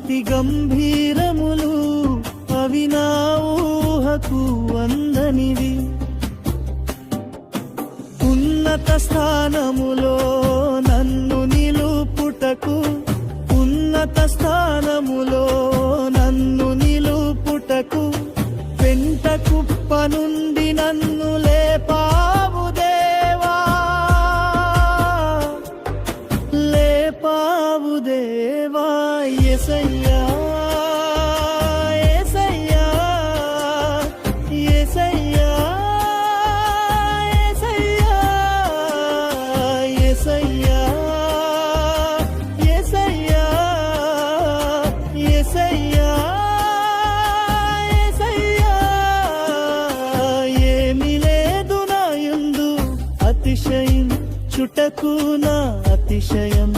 అతి గంభీరములు అవి నా ఊహకు అందనివి. ఉన్నత స్థానములో నన్ను నిలుపుటకు, ఉన్నత స్థానములో నన్ను నిలుపుటకు, పెంట కుప్ప నుండి నన్ను లేపావు దేవా, లేపావు దేవా. యేసయ్యా యేసయ్యా యేసయ్యా యేసయ్యా యేసయ్యా యేసయ్యా యేసయ్యా. ఏమీ లేదు నా యందు అతిశయించుటకు నా అతిశయం.